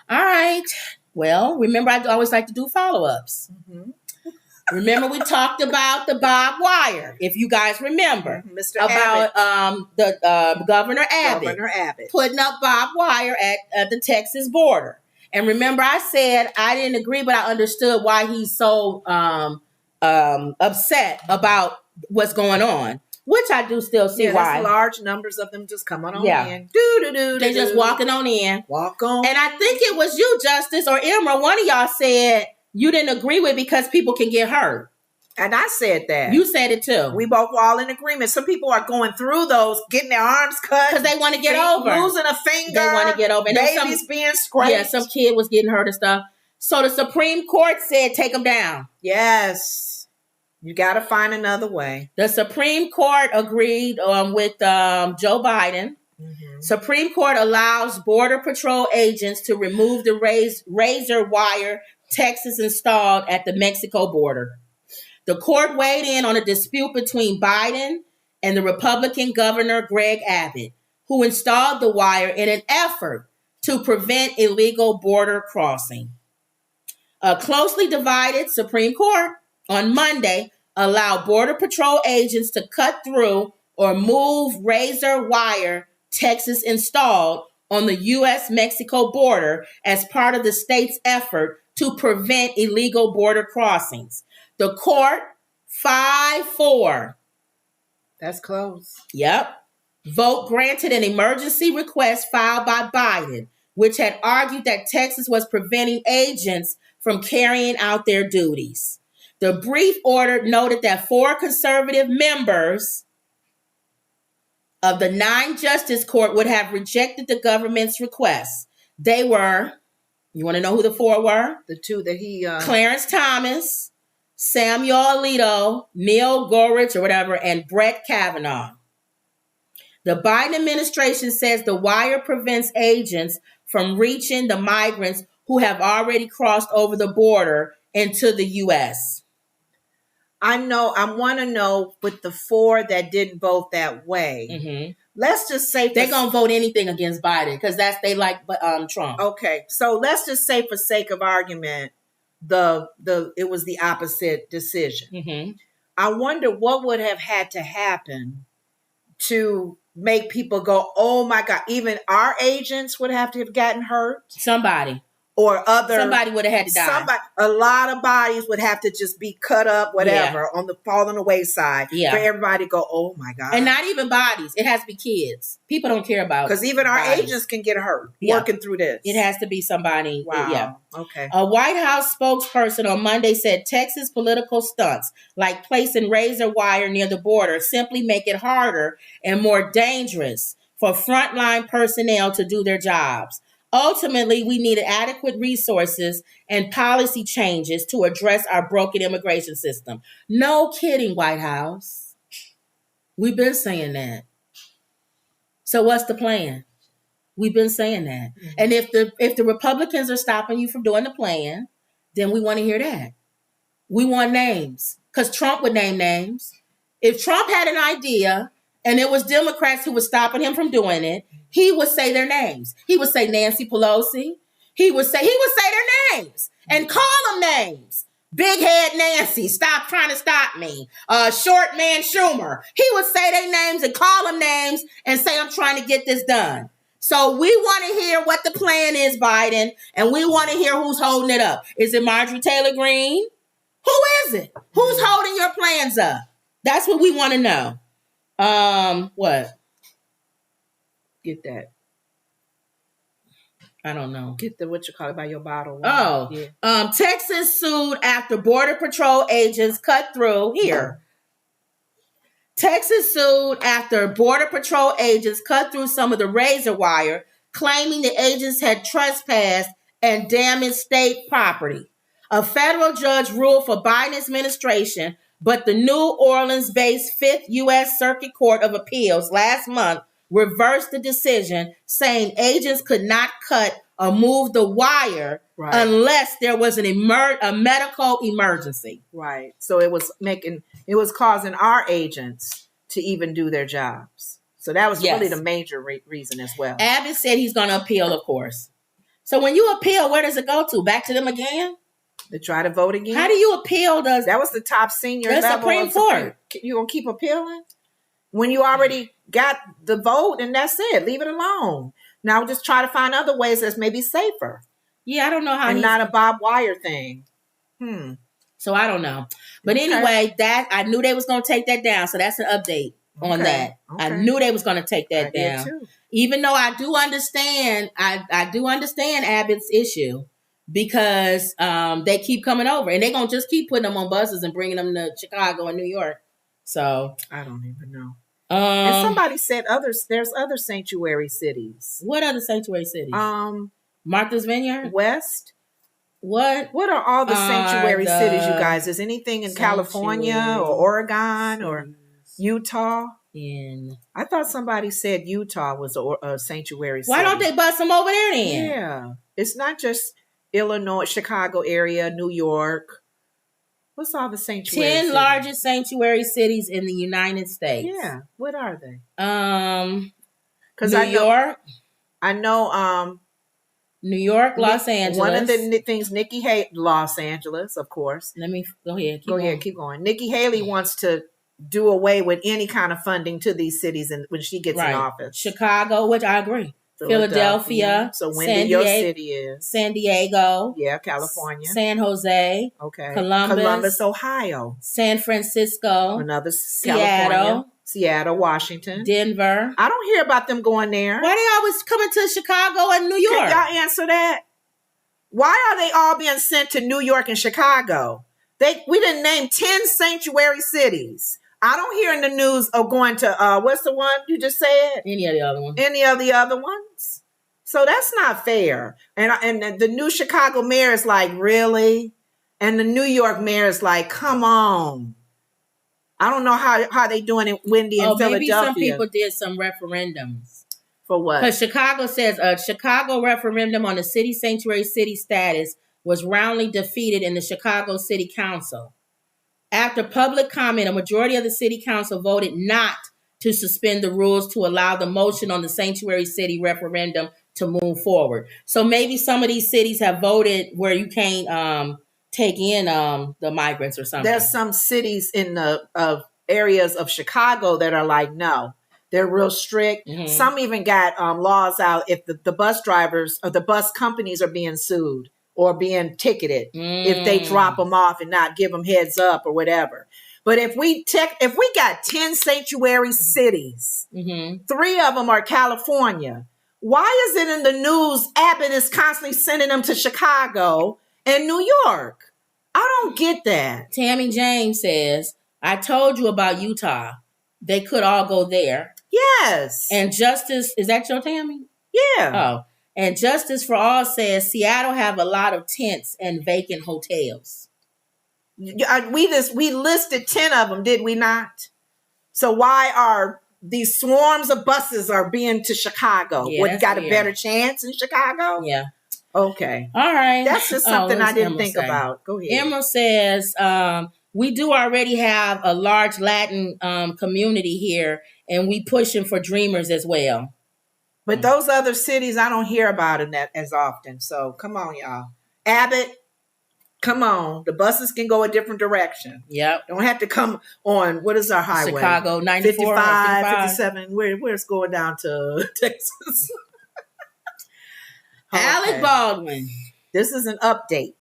All right. Well, remember, I always like to do follow-ups. Mm-hmm. Remember, we talked about the barbed wire, if you guys remember. Mr. About the Governor Abbott. Governor Abbott. Putting up barbed wire at the Texas border. And remember, I said I didn't agree, but I understood why he's so upset about what's going on. Which I do still see why. Large numbers of them just coming on in. They just walking on in. Walk on. And I think it was you, Justice, or Emma, one of y'all said you didn't agree with because people can get hurt. And I said that. You said it too. We both were all in agreement. Some people are going through those, getting their arms cut. Because they want to get over. Losing a finger. They want to get over. And babies being scraped. Yeah, some kid was getting hurt and stuff. So the Supreme Court said take them down. Yes. You got to find another way. The Supreme Court agreed with Joe Biden. Mm-hmm. Supreme Court allows Border Patrol agents to remove the razor wire Texas installed at the Mexico border. The court weighed in on a dispute between Biden and the Republican Governor Greg Abbott, who installed the wire in an effort to prevent illegal border crossing. A closely divided Supreme Court on Monday allowed Border Patrol agents to cut through or move razor wire Texas installed on the U.S.-Mexico border as part of the state's effort to prevent illegal border crossings. The court, 5-4. That's close. Yep. Vote granted an emergency request filed by Biden, which had argued that Texas was preventing agents from carrying out their duties. The brief order noted that 4 conservative members of the 9-justice court would have rejected the government's request. They were, you want to know who the 4 were? The 2 that he... Clarence Thomas, Samuel Alito, Neil Gorsuch or whatever, and Brett Kavanaugh. The Biden administration says the wire prevents agents from reaching the migrants who have already crossed over the border into the U.S. I want to know with the 4 that didn't vote that way. Mm-hmm. Let's just say they're going to vote anything against Biden because they like Trump. Okay. So let's just say for sake of argument, it was the opposite decision. Mm-hmm. I wonder what would have had to happen to make people go, oh my God, even our agents would have to have gotten hurt. Somebody would have had to die. A lot of bodies would have to just be cut up, whatever, on the fall on the wayside for everybody to go, oh my God. And not even bodies. It has to be kids. People don't care about because even our agents can get hurt working through this. It has to be somebody. Wow. Yeah. Okay. A White House spokesperson on Monday said Texas political stunts like placing razor wire near the border simply make it harder and more dangerous for frontline personnel to do their jobs. Ultimately, we needed adequate resources and policy changes to address our broken immigration system. No kidding, White House. We've been saying that. So what's the plan? We've been saying that. Mm-hmm. And if the Republicans are stopping you from doing the plan, then we want to hear that. We want names because Trump would name names. If Trump had an idea and it was Democrats who were stopping him from doing it, he would say their names. He would say Nancy Pelosi. He would say their names and call them names. Big head Nancy, stop trying to stop me. Short man Schumer. He would say their names and call them names and say, I'm trying to get this done. So we want to hear what the plan is, Biden, and we want to hear who's holding it up. Is it Marjorie Taylor Greene? Who is it? Who's holding your plans up? That's what we want to know. What? Get that. I don't know. Get the, what you call it by your bottle. Oh, yeah. Texas sued after Border Patrol agents cut through here. Texas sued after Border Patrol agents cut through some of the razor wire, claiming the agents had trespassed and damaged state property. A federal judge ruled for Biden administration, but the New Orleans-based 5th U.S. Circuit Court of Appeals last month reversed the decision, saying agents could not cut or move the wire unless there was a medical emergency. Right. So it was causing our agents to even do their jobs. So that was really the major reason as well. Abbott said he's going to appeal, of course. So when you appeal, where does it go to? Back to them again? To try to vote again? How do you appeal? That was the top senior level Supreme Court. You gonna keep appealing? When you already got the vote and that's it. Leave it alone. Now just try to find other ways that's maybe safer. Yeah, I don't know how. And not a Bob Wire thing. So I don't know. But anyway, that I knew they was going to take that down. So that's an update on that. Okay. I knew they was going to take that down. Too. Even though I do understand, I do understand Abbott's issue because they keep coming over and they're going to just keep putting them on buses and bringing them to Chicago and New York. So I don't even know. And somebody said there's other sanctuary cities. What other sanctuary cities? Martha's Vineyard? West. What are all the sanctuary cities, you guys? Is anything in California or Oregon or Utah? I thought somebody said Utah was a sanctuary city. Why don't they bust them over there then? Yeah. It's not just Illinois, Chicago area, New York. What's all the sanctuary 10 cities? Largest sanctuary cities in the United States. Yeah. What are they? New York. I know New York, Los Angeles. One of the things Nikki Haley, Los Angeles, of course. Let me go ahead. Keep going. Nikki Haley wants to do away with any kind of funding to these cities when she gets in office. Chicago, which I agree. Philadelphia. So Wendy, your city is San Diego. Yeah, California. San Jose. Okay. Columbus, Ohio. San Francisco. Another Seattle. Washington. Denver. I don't hear about them going there. Why they always coming to Chicago and New York? Can y'all answer that? Why are they all being sent to New York and Chicago? We didn't name 10 sanctuary cities. I don't hear in the news of going to, what's the one you just said? Any of the other ones. Any of the other ones? So that's not fair. And the new Chicago mayor is like, really? And the New York mayor is like, come on. I don't know how they doing it, Wendy, in Philadelphia. Maybe some people did some referendums. For what? Because Chicago says a Chicago referendum on the city sanctuary city status was roundly defeated in the Chicago City Council. After public comment, a majority of the city council voted not to suspend the rules to allow the motion on the sanctuary city referendum to move forward. So maybe some of these cities have voted where you can't take in the migrants or something. There's some cities in the areas of Chicago that are like, no, they're real strict. Mm-hmm. Some even got laws out if the bus drivers or the bus companies are being sued or being ticketed if they drop them off and not give them heads up or whatever. But if we got 10 sanctuary cities, 3 of them are California, why is it in the news Abbott is constantly sending them to Chicago and New York? I don't get that. Tammy James says, I told you about Utah. They could all go there. Yes. And Justice, is that your Tammy? Yeah. Oh. And Justice for All says Seattle have a lot of tents and vacant hotels. We listed 10 of them, did we not? So why are these swarms of buses are being to Chicago? Yeah, what, got a better chance in Chicago? Yeah. Okay. All right. That's just something I didn't think about. Go ahead. Emma says, we do already have a large Latin community here, and we pushing for dreamers as well. But those other cities, I don't hear about them as often. So come on, y'all. Abbott, come on. The buses can go a different direction. Yep. Don't have to come on, what is our highway? Chicago, 94, 55, 57. Where's going down to Texas? Alec Baldwin. This is an update.